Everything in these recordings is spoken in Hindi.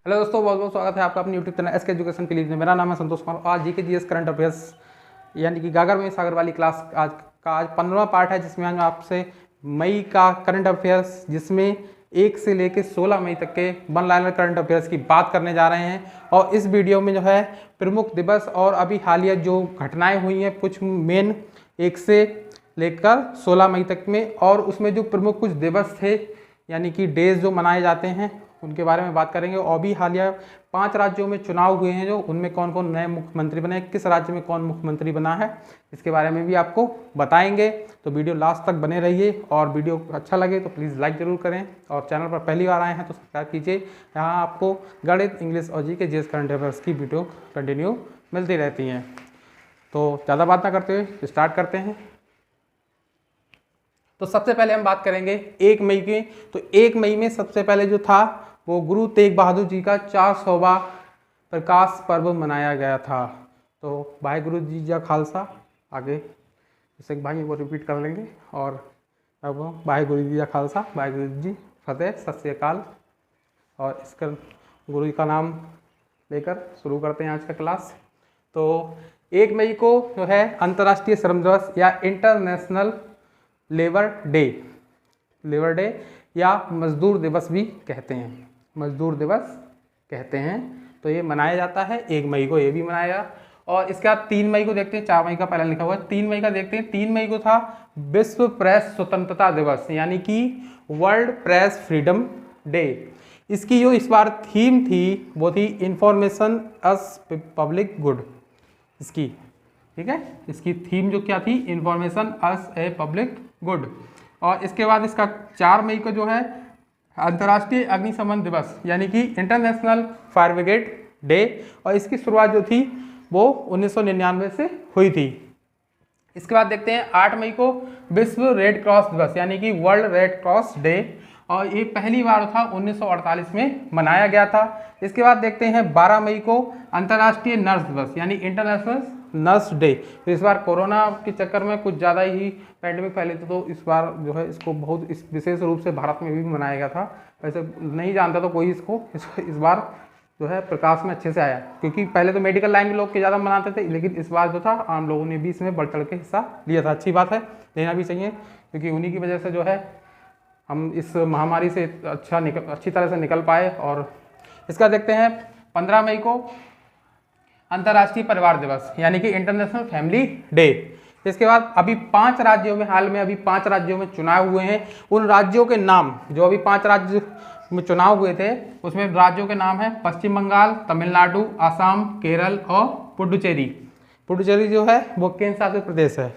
हेलो दोस्तों, बहुत बहुत स्वागत है आपका अपने यूट्यूब चैनल एसके एजुकेशन के लिए। मेरा नाम है संतोष कुमार। आज जीके जीएस करंट अफेयर्स यानी कि गागर में सागर वाली क्लास आज 15वां पार्ट है, जिसमें आज मैं आपसे मई का करंट अफेयर्स, जिसमें 1 से लेकर 16 मई तक के वन लाइनर करंट अफेयर्स की बात करने जा रहे हैं। और इस वीडियो में जो है प्रमुख दिवस और अभी हालिया जो घटनाएँ हुई हैं कुछ मेन 1 से लेकर 16 मई तक में, और उसमें जो प्रमुख कुछ दिवस थे यानी कि डेज जो मनाए जाते हैं उनके बारे में बात करेंगे। और भी हालिया 5 राज्यों में चुनाव हुए हैं, जो उनमें कौन कौन नए मुख्यमंत्री बने, किस राज्य में कौन मुख्यमंत्री बना है, इसके बारे में भी आपको बताएंगे। तो वीडियो लास्ट तक बने रहिए, और वीडियो अच्छा लगे तो प्लीज़ लाइक ज़रूर करें, और चैनल पर पहली बार आए हैं तो सब्सक्राइब कीजिए। यहाँ आपको गणित, इंग्लिश और जीके जीएस करंट अफेयर्स की वीडियो कंटिन्यू मिलती रहती हैं। तो ज़्यादा बात ना करते हुए स्टार्ट करते हैं। तो सबसे पहले हम बात करेंगे 1 मई की। तो 1 मई में सबसे पहले जो था वो गुरु तेग बहादुर जी का 400वां प्रकाश पर्व मनाया गया था। तो वाहेगुरु जी जा खालसा, आगे जैसे भाई वो रिपीट कर लेंगे, और अब वाहेगुरु जी जा खालसा, वाहेगुरु जी फतेह, सत श्री अकाल। और इसका गुरु जी का नाम लेकर शुरू करते हैं आज का क्लास। तो 1 मई को जो है अंतर्राष्ट्रीय श्रम दिवस या इंटरनेशनल लेबर डे या मजदूर दिवस भी कहते हैं, मजदूर दिवस कहते हैं। तो ये मनाया जाता है 1 मई को, ये भी मनाया। और इसके बाद 3 मई को देखते हैं, 4 मई का पहले लिखा हुआ है, 3 मई का देखते हैं। 3 मई को था विश्व प्रेस स्वतंत्रता दिवस यानी कि वर्ल्ड प्रेस फ्रीडम डे। इसकी जो इस बार थीम थी वो थी इंफॉर्मेशन अस पब्लिक गुड। इसकी ठीक है, इसकी थीम जो क्या थी, information us a public good. और इसके बाद इसका 4 मई को जो है अंतर्राष्ट्रीय अग्निशमन दिवस यानी कि इंटरनेशनल फायर ब्रिगेड डे। और इसकी शुरुआत जो थी वो 1999 से हुई थी। इसके बाद देखते हैं 8 मई को विश्व रेड क्रॉस दिवस यानी कि वर्ल्ड रेड क्रॉस डे, और ये पहली बार था 1948 में मनाया गया था। इसके बाद देखते हैं 12 मई को अंतर्राष्ट्रीय नर्स दिवस यानी इंटरनेशनल नर्स डे। तो इस बार कोरोना के चक्कर में कुछ ज़्यादा ही पैंडेमिक फैले थे, तो इस बार जो है इसको बहुत इस विशेष रूप से भारत में भी मनाया गया था। वैसे नहीं जानता तो कोई इसको इस बार जो है प्रकाश में अच्छे से आया, क्योंकि पहले तो मेडिकल लाइन के लोग के ज़्यादा मनाते थे, लेकिन इस बार जो था आम लोगों ने भी इसमें बढ़ चढ़ के हिस्सा लिया था। अच्छी बात है, लेना भी चाहिए, क्योंकि उन्हीं की वजह से जो है हम इस महामारी से अच्छी तरह से निकल पाए। और इसका देखते हैं 15 मई को अंतर्राष्ट्रीय परिवार दिवस यानी कि इंटरनेशनल फैमिली डे। इसके बाद अभी 5 राज्यों में, हाल में अभी 5 राज्यों में चुनाव हुए हैं। उन राज्यों के नाम, जो अभी 5 राज्य में चुनाव हुए थे उसमें राज्यों के नाम है पश्चिम बंगाल, तमिलनाडु, असम, केरल और पुडुचेरी। पुडुचेरी जो है वो केंद्र शासित प्रदेश है,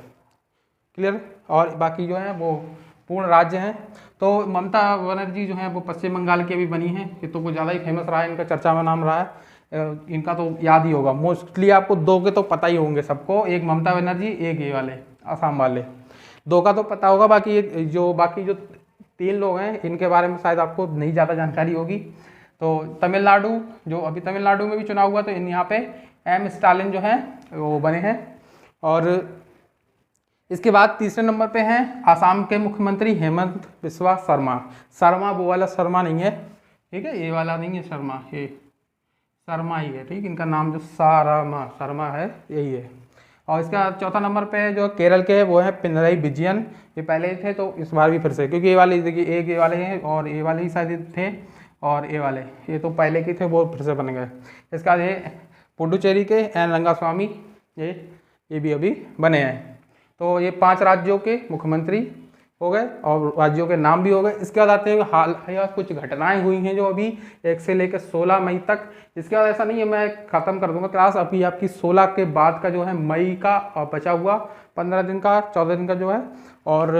क्लियर। और बाकी जो है वो पूर्ण राज्य हैं। तो ममता बनर्जी जो है वो पश्चिम बंगाल की अभी बनी है, ये तो कुछ ज़्यादा ही फेमस रहा है, इनका चर्चा में नाम रहा है। इनका तो याद ही होगा, मोस्टली आपको 2 के तो पता ही होंगे सबको, एक ममता बनर्जी, एक ये वाले असम वाले, 2 का तो पता होगा। बाकी जो 3 लोग हैं इनके बारे में शायद आपको नहीं ज़्यादा जानकारी होगी। तो तमिलनाडु, जो अभी तमिलनाडु में भी चुनाव हुआ, तो यहाँ पे एम स्टालिन जो हैं वो बने हैं। और इसके बाद तीसरे नंबर पे हैं आसाम के मुख्यमंत्री हेमंत बिस्वा शर्मा वो वाला शर्मा नहीं है, ठीक है, ये वाला नहीं है शर्मा, ये शर्मा ही है, ठीक। इनका नाम जो शर्मा है यही है। और इसका चौथा नंबर पे जो केरल के वो है पिनरई विजयन। ये पहले ही थे तो इस बार भी फिर से, क्योंकि ये वाले देखिए एक ये वाले हैं और ये वाले ही शायद थे, और ये वाले ये तो पहले के थे, वो फिर से बन गए। इसका ये पुडुचेरी के एन रंगास्वामी ये भी अभी बने हैं। तो ये 5 राज्यों के मुख्यमंत्री हो गए और राज्यों के नाम भी हो गए। इसके बाद आते हैं हाल कुछ घटनाएं हुई हैं जो अभी 1 से लेकर 16 मई तक। इसके बाद ऐसा नहीं है मैं ख़त्म कर दूंगा क्लास, अभी आपकी 16 के बाद का जो है मई का बचा हुआ 15 दिन का 14 दिन का जो है, और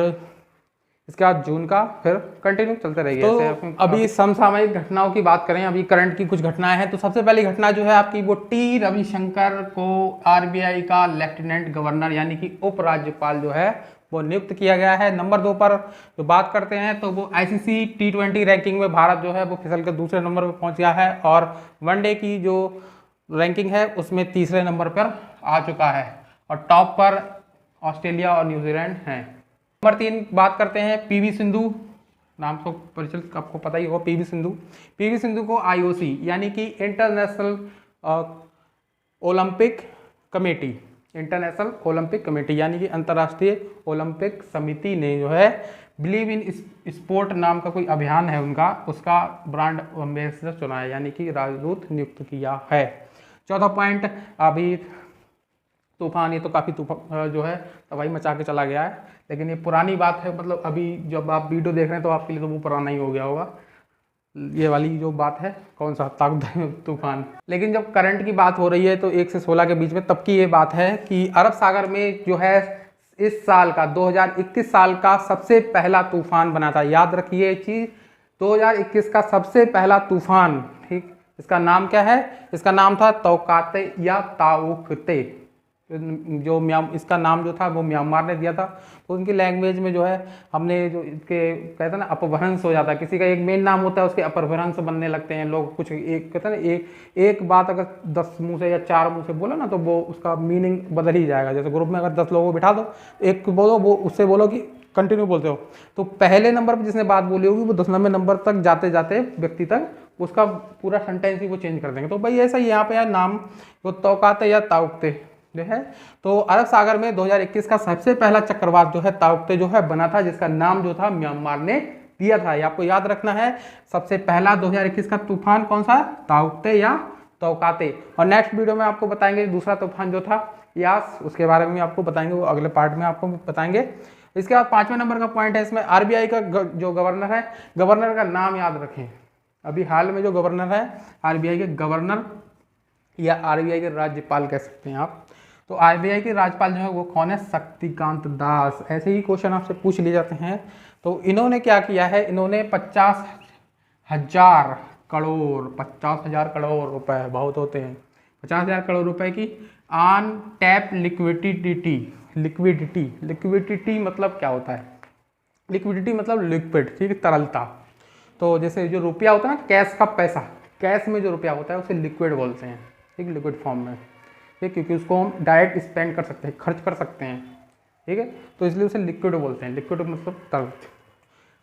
इसके बाद जून का फिर कंटिन्यू चलते रहेंगे। तो अभी समसामयिक घटनाओं की बात करें, अभी करंट की कुछ घटनाएं हैं। तो सबसे पहली घटना जो है आपकी वो टी रविशंकर को आरबीआई का लेफ्टिनेंट गवर्नर यानी कि उपराज्यपाल जो है वो नियुक्त किया गया है। नंबर 2 पर जो बात करते हैं तो वो आईसीसी T20 रैंकिंग में भारत जो है वो फिसल कर दूसरे नंबर पर पहुंच गया है, और वनडे की जो रैंकिंग है उसमें तीसरे नंबर पर आ चुका है, और टॉप पर ऑस्ट्रेलिया और न्यूजीलैंड हैं। नंबर 3 बात करते हैं पीवी सिंधु नाम तो परिचित आपको पता ही होगा, पीवी सिंधु। पीवी सिंधु को आईओसी यानी कि international Olympic committee, international Olympic committee यानी कि अंतर्राष्ट्रीय ओलंपिक समिति ने जो है बिलीव इन स्पोर्ट नाम का कोई अभियान है उनका, उसका ब्रांड एम्बेसडर चुना है, यानी कि राजदूत नियुक्त किया है। चौथा पॉइंट, अभी तूफान, ये तो काफ़ी तूफान जो है तबाही मचा के चला गया है, लेकिन ये पुरानी बात है, मतलब अभी जब आप वीडियो देख रहे हैं तो आपके लिए तो वो पुराना ही हो गया होगा। ये वाली जो बात है, कौन सा तूफान। लेकिन जब करंट की बात हो रही है तो 1 से 16 के बीच में, तब की ये बात है कि अरब सागर में जो है इस साल का 2021 साल का सबसे पहला तूफान बना था। याद रखिए ये चीज़, 2021 का सबसे पहला तूफान, ठीक। इसका नाम क्या है? इसका नाम था तौकाते या ताउकते। जो इसका नाम जो था वो म्यांमार ने दिया था, तो उनकी लैंग्वेज में जो है हमने जो इसके कहते हैं ना अपभ्रंश हो जाता है, किसी का एक मेन नाम होता है उसके अपभ्रंश बनने लगते हैं लोग, कुछ एक कहते हैं ना एक बात अगर 10 मुंह से या 4 मुंह से बोलो ना तो वो उसका मीनिंग बदल ही जाएगा। जैसे ग्रुप में अगर 10 लोगों को बिठा दो, एक बोलो वो उससे बोलो कि कंटिन्यू बोलते हो, तो पहले नंबर पर जिसने बात बोली होगी वो 10वें नंबर तक जाते जाते व्यक्ति तक उसका पूरा सेंटेंस ही वो चेंज कर देंगे। तो भाई ऐसा यहाँ पे नाम वो तौकाते या ताउकते जो है, तो अरब सागर में 2021 का सबसे पहला चक्रवात जो है ताउकते जो है बना था, जिसका नाम जो था म्यांमार ने दिया था। ये आपको याद रखना है, सबसे पहला 2021 का तूफान कौन सा? ताउकते या तौकाते। और नेक्स्ट वीडियो में आपको बताएंगे दूसरा तूफान जो था यास, उसके बारे में आपको बताएंगे, वो अगले पार्ट में आपको बताएंगे। इसके बाद 5वें नंबर का पॉइंट है इसमें, आरबीआई का जो गवर्नर है, गवर्नर का नाम याद रखें। अभी हाल में जो गवर्नर है आरबीआई के गवर्नर या आरबीआई के राज्यपाल कह सकते हैं आप, तो आरबीआई के राज्यपाल जो है वो कौन है? शक्तिकांत दास। ऐसे ही क्वेश्चन आपसे पूछ लिए जाते हैं। तो इन्होंने क्या किया है, इन्होंने 50,000 करोड़ 50,000 करोड़ रुपए बहुत होते हैं, 50,000 करोड़ रुपए की ऑन टैप लिक्विडिटी मतलब क्या होता है? लिक्विडिटी मतलब लिक्विड, ठीक है, तरलता। तो जैसे जो रुपया होता है ना, कैश का पैसा, कैश में जो रुपया होता है उसे लिक्विड बोलते हैं, ठीक, लिक्विड फॉर्म में, ठीक, क्योंकि उसको हम डायरेक्ट स्पेंड कर सकते हैं, खर्च कर सकते हैं, ठीक है, तो इसलिए उसे लिक्विड बोलते हैं। लिक्विड मतलब तरल।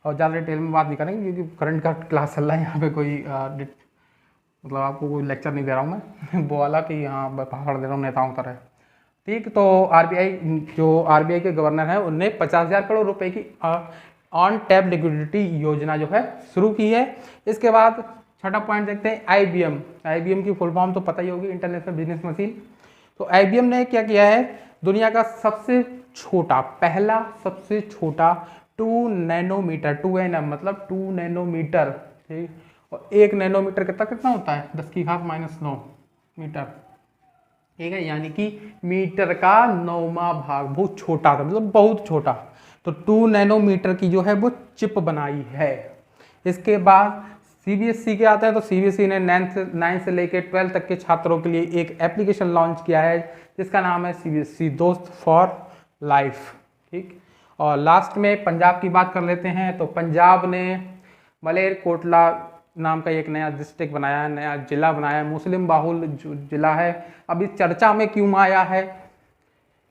और ज़्यादा डिटेल में बात नहीं करेंगे क्योंकि करंट का क्लास चल रहा है यहाँ पे, कोई मतलब आपको कोई लेक्चर नहीं दे रहा हूँ मैं वो वाला कि हाँ भाषण दे रहा हूँ नेताओं की तरह, ठीक। तो आरबीआई के गवर्नर हैं उनने 50,000 करोड़ रुपए की ऑन टैप लिक्विडिटी योजना जो है शुरू की है। इसके बाद छठा पॉइंट देखते हैं, आईबीएम की फुल फॉर्म तो पता ही होगी, इंटरनेशनल बिजनेस मशीन। तो आईबीएम ने क्या किया है, दुनिया का सबसे छोटा, पहला सबसे छोटा 2 नैनोमीटर, 2nm मतलब 2 नैनोमीटर, ठीक, और 1 नैनोमीटर कितना होता है? 10⁻⁹ मीटर, ठीक है, यानी कि मीटर का 9वां भाग, बहुत छोटा था, मतलब बहुत छोटा। तो 2 नैनोमीटर की जो है वो चिप बनाई है। इसके बाद सीबीएसई के आते हैं, तो सीबीएसई ने 9 से लेकर 12 तक के छात्रों के लिए एक एप्लीकेशन लॉन्च किया है जिसका नाम है सीबीएसई दोस्त फॉर लाइफ, ठीक। और लास्ट में पंजाब की बात कर लेते हैं। तो पंजाब ने मलेरकोटला नाम का एक नया डिस्ट्रिक्ट बनाया है, नया जिला बनाया है, मुस्लिम बाहुल जिला है। अब इस चर्चा में क्यों आया है?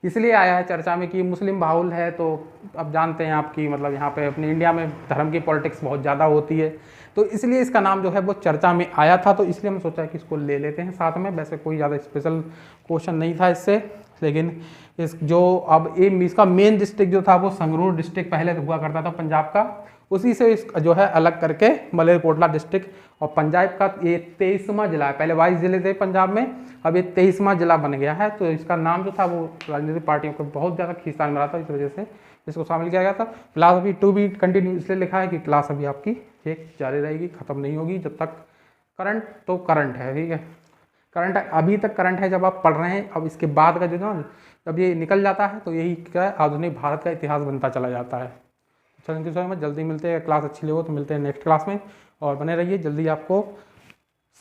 इसलिए आया है चर्चा में कि मुस्लिम बाहुल है, तो अब जानते हैं आपकी मतलब यहाँ पे अपने इंडिया में धर्म की पॉलिटिक्स बहुत ज़्यादा होती है, तो इसलिए इसका नाम जो है वो चर्चा में आया था, तो इसलिए हम सोचा कि इसको ले लेते हैं साथ में। वैसे कोई ज़्यादा स्पेशल क्वेश्चन नहीं था इससे, लेकिन इस जो अब इसका मेन डिस्ट्रिक्ट जो था वो संगरूर डिस्ट्रिक्ट पहले हुआ करता था पंजाब का, उसी से इस जो है अलग करके मलेरकोटला डिस्ट्रिक्ट, और पंजाब का ये 23वां जिला है। पहले 22 जिले थे पंजाब में, अब ये 23वां जिला बन गया है। तो इसका नाम जो था वो राजनीतिक पार्टियों को बहुत ज़्यादा खींचतान मिला था, इस वजह से इसको शामिल किया गया था। क्लास अभी टू बी कंटिन्यू इसलिए लिखा है कि क्लास अभी आपकी एक जारी रहेगी, ख़त्म नहीं होगी जब तक करंट, तो करंट है, ठीक है, करंट अभी तक करंट है जब आप पढ़ रहे हैं। अब इसके बाद का जो ना जब ये निकल जाता है तो यही क्या है, आधुनिक भारत का इतिहास बनता चला जाता है। थैंक यू सो मच, जल्दी मिलते हैं, क्लास अच्छी लगे तो मिलते हैं नेक्स्ट क्लास में, और बने रहिए। जल्दी आपको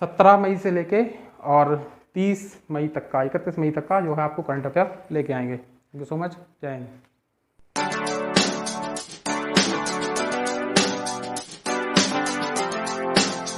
17 मई से लेके और 30 मई तक का, 31 मई तक का जो है आपको करंट अफेयर लेके आएंगे। थैंक यू सो मच, जय हिंद।